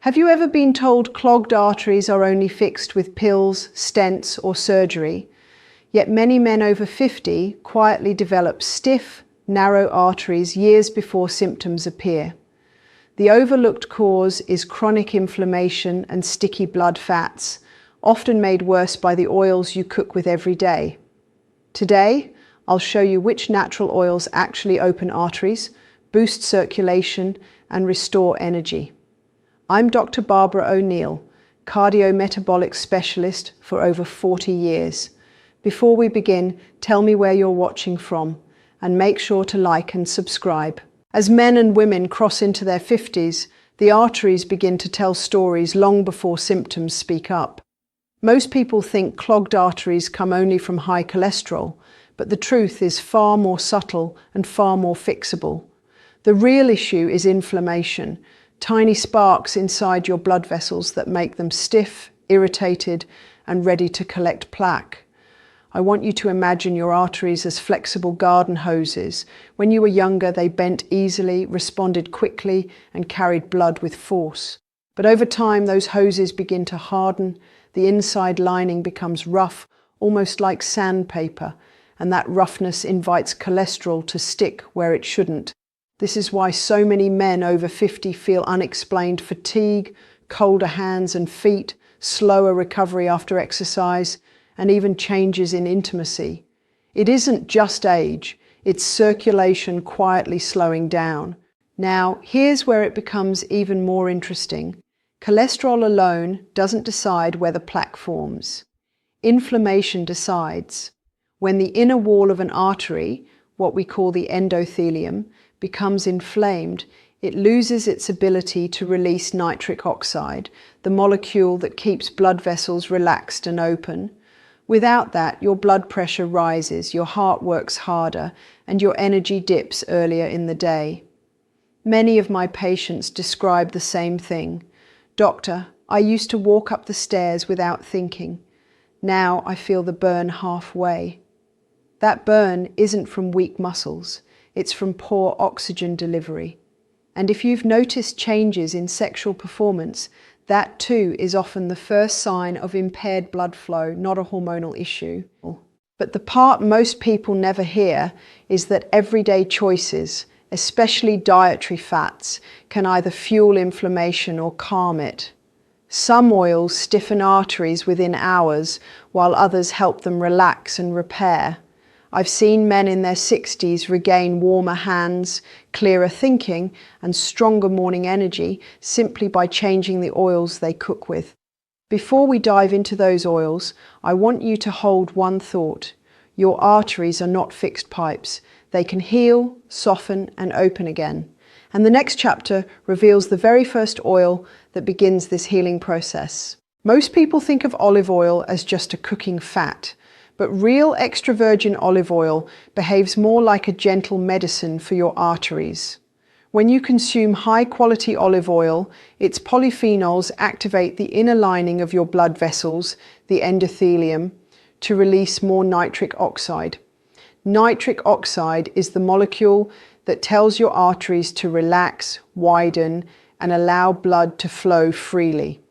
Have you ever been told clogged arteries are only fixed with pills, stents, or surgery? Yet many men over 50 quietly develop stiff, narrow arteries years before symptoms appear. The overlooked cause is chronic inflammation and sticky blood fats, often made worse by the oils you cook with every day. Today, I'll show you which natural oils actually open arteries, boost circulation, and restore energy. I'm Dr. Barbara O'Neill, cardiometabolic specialist for over 40 years. Before we begin, tell me where you're watching from, and make sure to like and subscribe. As men and women cross into their 50s, the arteries begin to tell stories long before symptoms speak up. Most people think clogged arteries come only from high cholesterol, but the truth is far more subtle and far more fixable. The real issue is inflammation, tiny sparks inside your blood vessels that make them stiff, irritated, and ready to collect plaque. I want you to imagine your arteries as flexible garden hoses. When you were younger, they bent easily, responded quickly, and carried blood with force. But over time, those hoses begin to harden, the inside lining becomes rough, almost like sandpaper, and that roughness invites cholesterol to stick where it shouldn't. This is why so many men over 50 feel unexplained fatigue, colder hands and feet, slower recovery after exercise, and even changes in intimacy. It isn't just age, it's circulation quietly slowing down. Now, here's where it becomes even more interesting. Cholesterol alone doesn't decide whether plaque forms. Inflammation decides. When the inner wall of an artery, what we call the endothelium, becomes inflamed, it loses its ability to release nitric oxide, the molecule that keeps blood vessels relaxed and open. Without that, your blood pressure rises, your heart works harder, and your energy dips earlier in the day. Many of my patients describe the same thing. Doctor, I used to walk up the stairs without thinking. Now I feel the burn halfway. That burn isn't from weak muscles. It's from poor oxygen delivery. And if you've noticed changes in sexual performance, that too is often the first sign of impaired blood flow, not a hormonal issue. But the part most people never hear is that everyday choices, especially dietary fats, can either fuel inflammation or calm it. Some oils stiffen arteries within hours, while others help them relax and repair. I've seen men in their 60s regain warmer hands, clearer thinking, and stronger morning energy simply by changing the oils they cook with. Before we dive into those oils, I want you to hold one thought. Your arteries are not fixed pipes. They can heal, soften, and open again. And the next chapter reveals the very first oil that begins this healing process. Most people think of olive oil as just a cooking fat. But real extra virgin olive oil behaves more like a gentle medicine for your arteries. When you consume high-quality olive oil, its polyphenols activate the inner lining of your blood vessels, the endothelium, to release more nitric oxide. Nitric oxide is the molecule that tells your arteries to relax, widen, and allow blood to flow freely.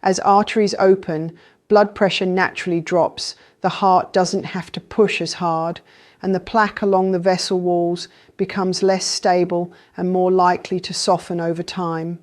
As arteries open, blood pressure naturally drops, the heart doesn't have to push as hard, and the plaque along the vessel walls becomes less stable and more likely to soften over time.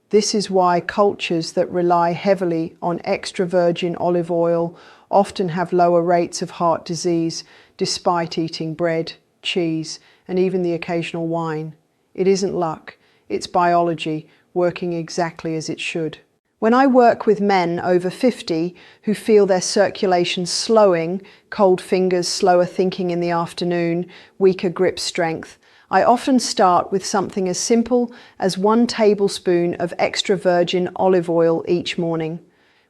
This is why cultures that rely heavily on extra virgin olive oil often have lower rates of heart disease despite eating bread, cheese, and even the occasional wine. It isn't luck, it's biology working exactly as it should. When I work with men over 50 who feel their circulation slowing, cold fingers, slower thinking in the afternoon, weaker grip strength, I often start with something as simple as 1 tablespoon of extra virgin olive oil each morning.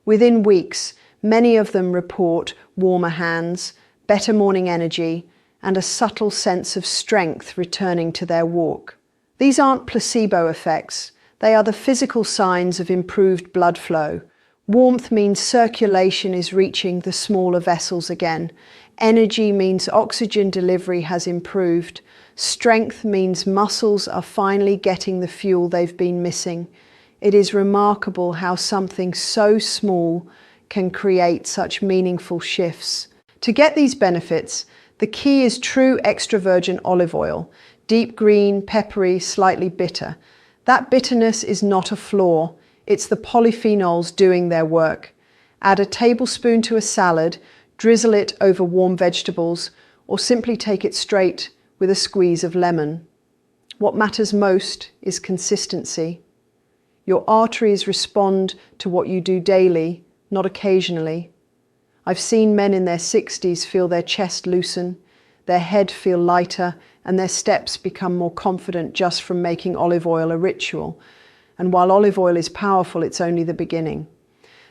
Within weeks, many of them report warmer hands, better morning energy, and a subtle sense of strength returning to their walk. These aren't placebo effects. They are the physical signs of improved blood flow. Warmth means circulation is reaching the smaller vessels again. Energy means oxygen delivery has improved. Strength means muscles are finally getting the fuel they've been missing. It is remarkable how something so small can create such meaningful shifts. To get these benefits, the key is true extra virgin olive oil, deep green, peppery, slightly bitter. That bitterness is not a flaw, it's the polyphenols doing their work. Add a tablespoon to a salad, drizzle it over warm vegetables, or simply take it straight with a squeeze of lemon. What matters most is consistency. Your arteries respond to what you do daily, not occasionally. I've seen men in their 60s feel their chest loosen, their head feel lighter, and their steps become more confident just from making olive oil a ritual. And while olive oil is powerful, it's only the beginning.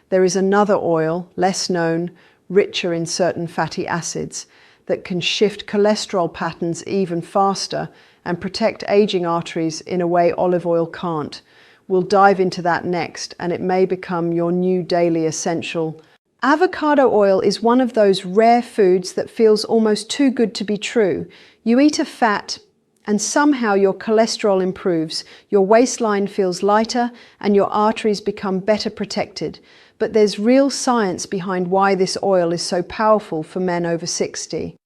There is another oil, less known, richer in certain fatty acids, that can shift cholesterol patterns even faster and protect aging arteries in a way olive oil can't. We'll dive into that next, and it may become your new daily essential. Avocado oil is one of those rare foods that feels almost too good to be true. You eat a fat, and somehow your cholesterol improves, your waistline feels lighter, and your arteries become better protected. But there's real science behind why this oil is so powerful for men over 60.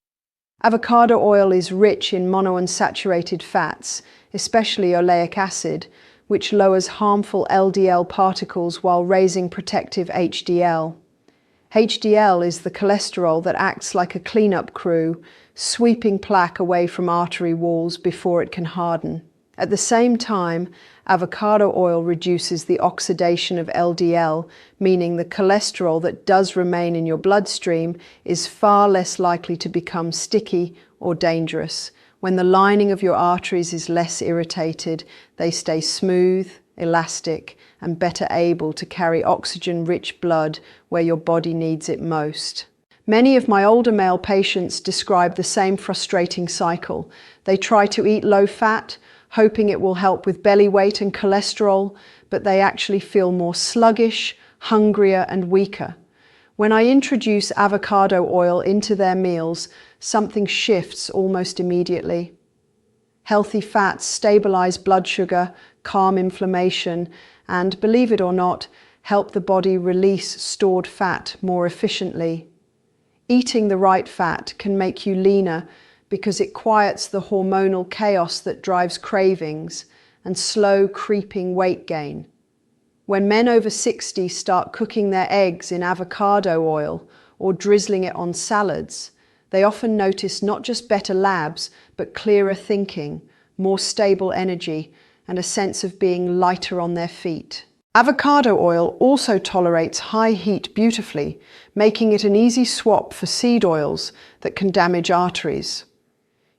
Avocado oil is rich in monounsaturated fats, especially oleic acid, which lowers harmful LDL particles while raising protective HDL. HDL is the cholesterol that acts like a cleanup crew, sweeping plaque away from artery walls before it can harden. At the same time, avocado oil reduces the oxidation of LDL, meaning the cholesterol that does remain in your bloodstream is far less likely to become sticky or dangerous. When the lining of your arteries is less irritated, they stay smooth, elastic, and better able to carry oxygen-rich blood where your body needs it most. Many of my older male patients describe the same frustrating cycle. They try to eat low-fat, hoping it will help with belly weight and cholesterol, but they actually feel more sluggish, hungrier, and weaker. When I introduce avocado oil into their meals, something shifts almost immediately. Healthy fats stabilize blood sugar, calm inflammation, and, believe it or not, help the body release stored fat more efficiently. Eating the right fat can make you leaner because it quiets the hormonal chaos that drives cravings and slow creeping weight gain. When men over 60 start cooking their eggs in avocado oil or drizzling it on salads, they often notice not just better labs, but clearer thinking, more stable energy, and a sense of being lighter on their feet. Avocado oil also tolerates high heat beautifully, making it an easy swap for seed oils that can damage arteries.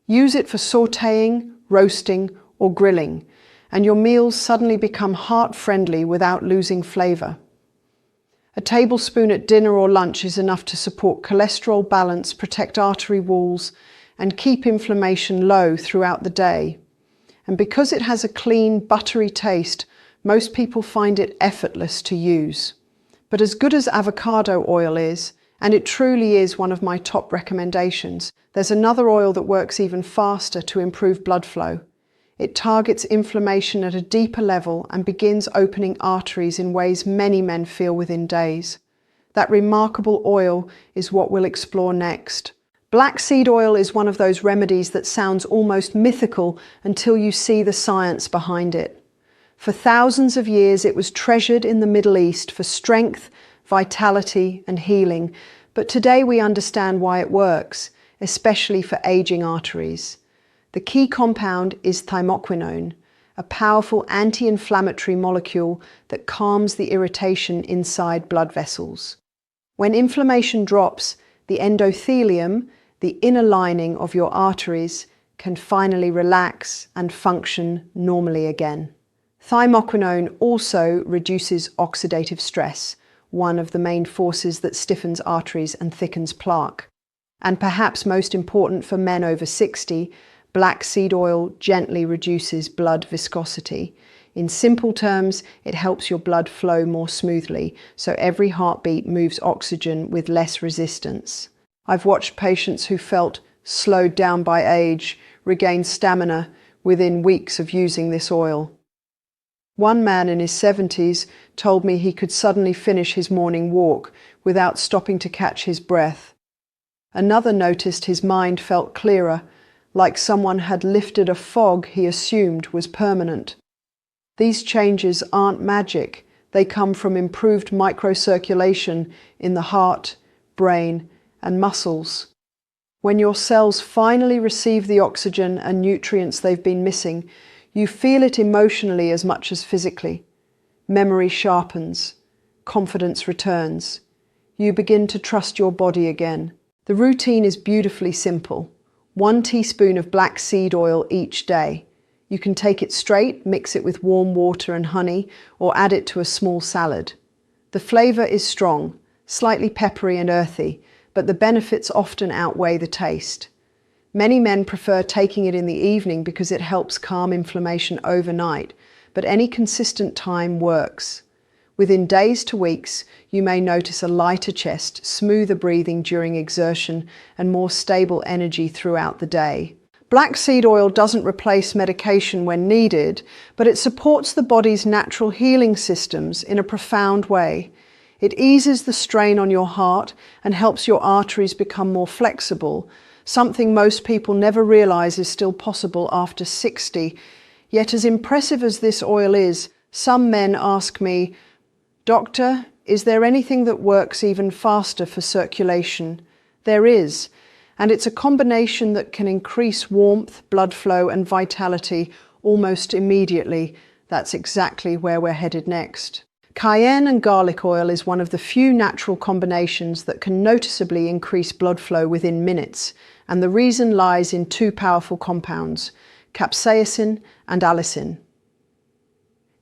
Use it for sautéing, roasting, or grilling, and your meals suddenly become heart-friendly without losing flavor. A tablespoon at dinner or lunch is enough to support cholesterol balance, protect artery walls, and keep inflammation low throughout the day. And because it has a clean, buttery taste, most people find it effortless to use. But as good as avocado oil is, and it truly is one of my top recommendations, there's another oil that works even faster to improve blood flow. It targets inflammation at a deeper level and begins opening arteries in ways many men feel within days. That remarkable oil is what we'll explore next. Black seed oil is one of those remedies that sounds almost mythical until you see the science behind it. For thousands of years, it was treasured in the Middle East for strength, vitality, and healing. But today we understand why it works, especially for aging arteries. The key compound is thymoquinone, a powerful anti-inflammatory molecule that calms the irritation inside blood vessels. When inflammation drops, the endothelium, the inner lining of your arteries, can finally relax and function normally again. Thymoquinone also reduces oxidative stress, one of the main forces that stiffens arteries and thickens plaque. And perhaps most important for men over 60, black seed oil gently reduces blood viscosity. In simple terms, it helps your blood flow more smoothly, so every heartbeat moves oxygen with less resistance. I've watched patients who felt slowed down by age regain stamina within weeks of using this oil. One man in his 70s told me he could suddenly finish his morning walk without stopping to catch his breath. Another noticed his mind felt clearer, like someone had lifted a fog he assumed was permanent. These changes aren't magic. They come from improved microcirculation in the heart, brain, and muscles. When your cells finally receive the oxygen and nutrients they've been missing, you feel it emotionally as much as physically. Memory sharpens. Confidence returns. You begin to trust your body again. The routine is beautifully simple. 1 teaspoon of black seed oil each day. You can take it straight, mix it with warm water and honey, or add it to a small salad. The flavor is strong, slightly peppery and earthy, but the benefits often outweigh the taste. Many men prefer taking it in the evening because it helps calm inflammation overnight, but any consistent time works. Within days to weeks, you may notice a lighter chest, smoother breathing during exertion, and more stable energy throughout the day. Black seed oil doesn't replace medication when needed, but it supports the body's natural healing systems in a profound way. It eases the strain on your heart and helps your arteries become more flexible, something most people never realize is still possible after 60. Yet as impressive as this oil is, some men ask me, "Doctor, is there anything that works even faster for circulation?" There is. And it's a combination that can increase warmth, blood flow, and vitality almost immediately. That's exactly where we're headed next. Cayenne and garlic oil is one of the few natural combinations that can noticeably increase blood flow within minutes, and the reason lies in 2 powerful compounds, capsaicin and allicin.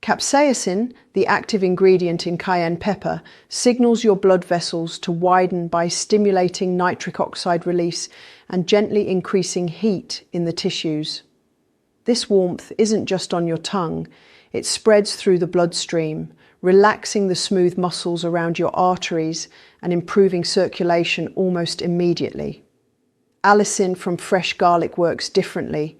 Capsaicin, the active ingredient in cayenne pepper, signals your blood vessels to widen by stimulating nitric oxide release and gently increasing heat in the tissues. This warmth isn't just on your tongue, it spreads through the bloodstream, relaxing the smooth muscles around your arteries and improving circulation almost immediately. Allicin from fresh garlic works differently.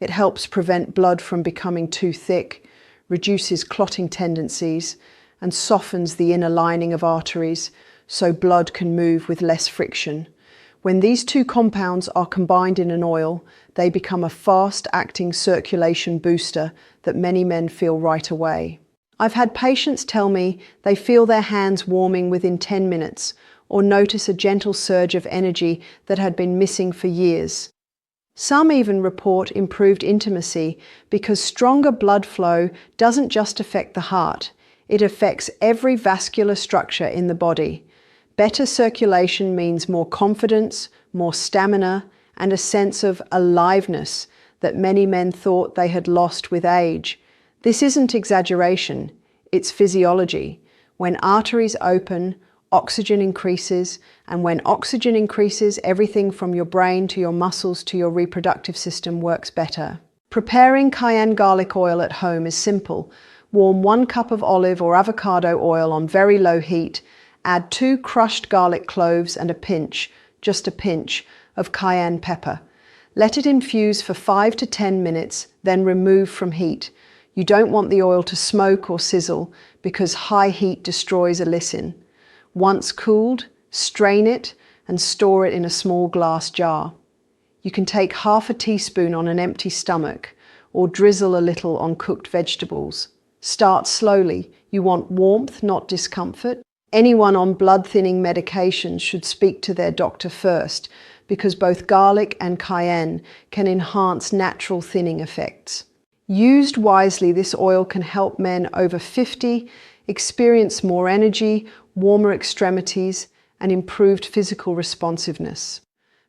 It helps prevent blood from becoming too thick, reduces clotting tendencies, and softens the inner lining of arteries so blood can move with less friction. When these 2 compounds are combined in an oil, they become a fast-acting circulation booster that many men feel right away. I've had patients tell me they feel their hands warming within 10 minutes or notice a gentle surge of energy that had been missing for years. Some even report improved intimacy because stronger blood flow doesn't just affect the heart, it affects every vascular structure in the body. Better circulation means more confidence, more stamina, and a sense of aliveness that many men thought they had lost with age. This isn't exaggeration, it's physiology. When arteries open, oxygen increases, and when oxygen increases, everything from your brain to your muscles to your reproductive system works better. Preparing cayenne garlic oil at home is simple. Warm 1 cup of olive or avocado oil on very low heat, add 2 crushed garlic cloves and just a pinch, of cayenne pepper. Let it infuse for 5 to 10 minutes, then remove from heat. You don't want the oil to smoke or sizzle because high heat destroys allicin. Once cooled, strain it and store it in a small glass jar. You can take half a teaspoon on an empty stomach or drizzle a little on cooked vegetables. Start slowly. You want warmth, not discomfort. Anyone on blood-thinning medications should speak to their doctor first because both garlic and cayenne can enhance natural thinning effects. Used wisely, this oil can help men over 50 experience more energy, warmer extremities, and improved physical responsiveness.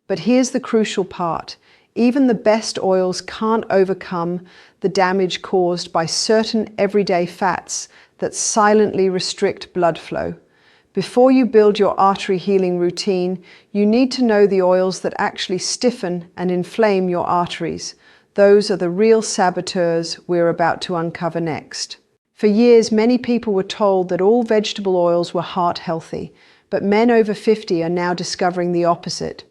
But here's the crucial part. Even the best oils can't overcome the damage caused by certain everyday fats that silently restrict blood flow. Before you build your artery healing routine, you need to know the oils that actually stiffen and inflame your arteries. Those are the real saboteurs we're about to uncover next. For years, many people were told that all vegetable oils were heart healthy, but men over 50 are now discovering the opposite.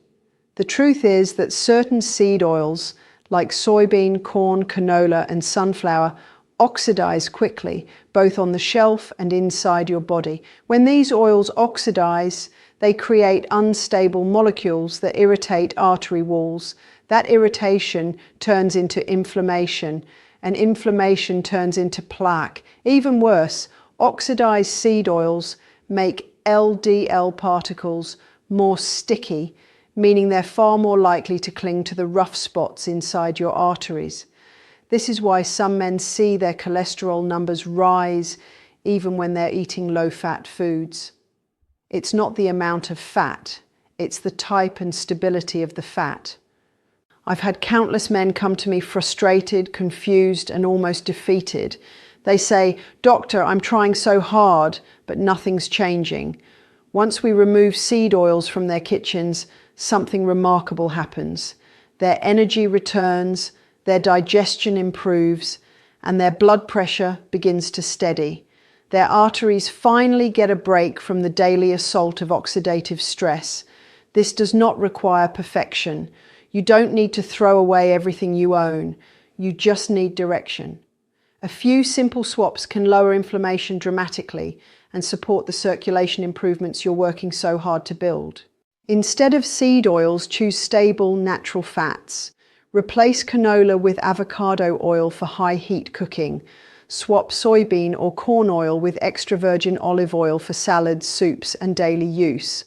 The truth is that certain seed oils, like soybean, corn, canola, and sunflower, oxidize quickly, both on the shelf and inside your body. When these oils oxidize, they create unstable molecules that irritate artery walls. That irritation turns into inflammation, and inflammation turns into plaque. Even worse, oxidized seed oils make LDL particles more sticky, meaning they're far more likely to cling to the rough spots inside your arteries. This is why some men see their cholesterol numbers rise even when they're eating low-fat foods. It's not the amount of fat, it's the type and stability of the fat. I've had countless men come to me frustrated, confused, and almost defeated. They say, "Doctor, I'm trying so hard, but nothing's changing." Once we remove seed oils from their kitchens, something remarkable happens. Their energy returns, their digestion improves, and their blood pressure begins to steady. Their arteries finally get a break from the daily assault of oxidative stress. This does not require perfection. You don't need to throw away everything you own. You just need direction. A few simple swaps can lower inflammation dramatically and support the circulation improvements you're working so hard to build. Instead of seed oils, choose stable, natural fats. Replace canola with avocado oil for high heat cooking. Swap soybean or corn oil with extra virgin olive oil for salads, soups, and daily use.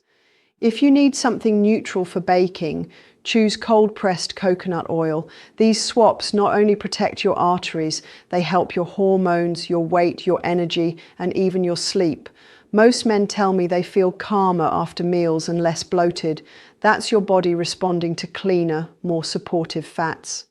If you need something neutral for baking, choose cold-pressed coconut oil. These swaps not only protect your arteries, they help your hormones, your weight, your energy, and even your sleep. Most men tell me they feel calmer after meals and less bloated. That's your body responding to cleaner, more supportive fats.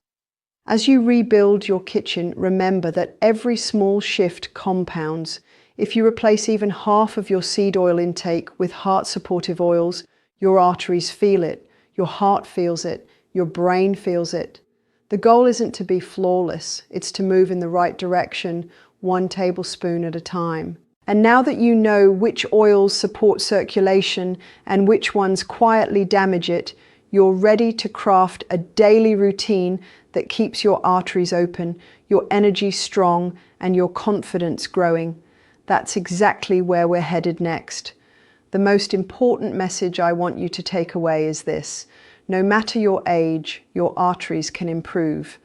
As you rebuild your kitchen, remember that every small shift compounds. If you replace even half of your seed oil intake with heart-supportive oils, your arteries feel it, your heart feels it, your brain feels it. The goal isn't to be flawless, it's to move in the right direction, 1 tablespoon at a time. And now that you know which oils support circulation and which ones quietly damage it, you're ready to craft a daily routine that keeps your arteries open, your energy strong, and your confidence growing. That's exactly where we're headed next. The most important message I want you to take away is this: no matter your age, your arteries can improve.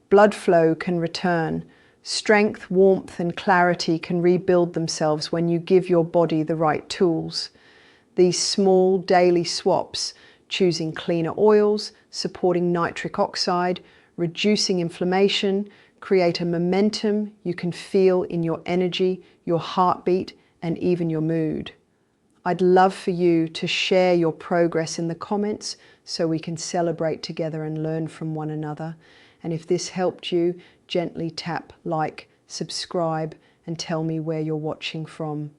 Blood flow can return. Strength, warmth, and clarity can rebuild themselves when you give your body the right tools. These small daily swaps, choosing cleaner oils, supporting nitric oxide, reducing inflammation, create a momentum you can feel in your energy, your heartbeat, and even your mood. I'd love for you to share your progress in the comments so we can celebrate together and learn from one another. And if this helped you, gently tap like, subscribe, and tell me where you're watching from.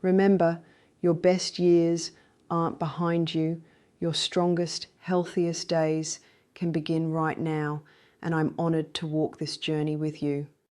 Remember, your best years aren't behind you. Your strongest, healthiest days can begin right now, and I'm honored to walk this journey with you.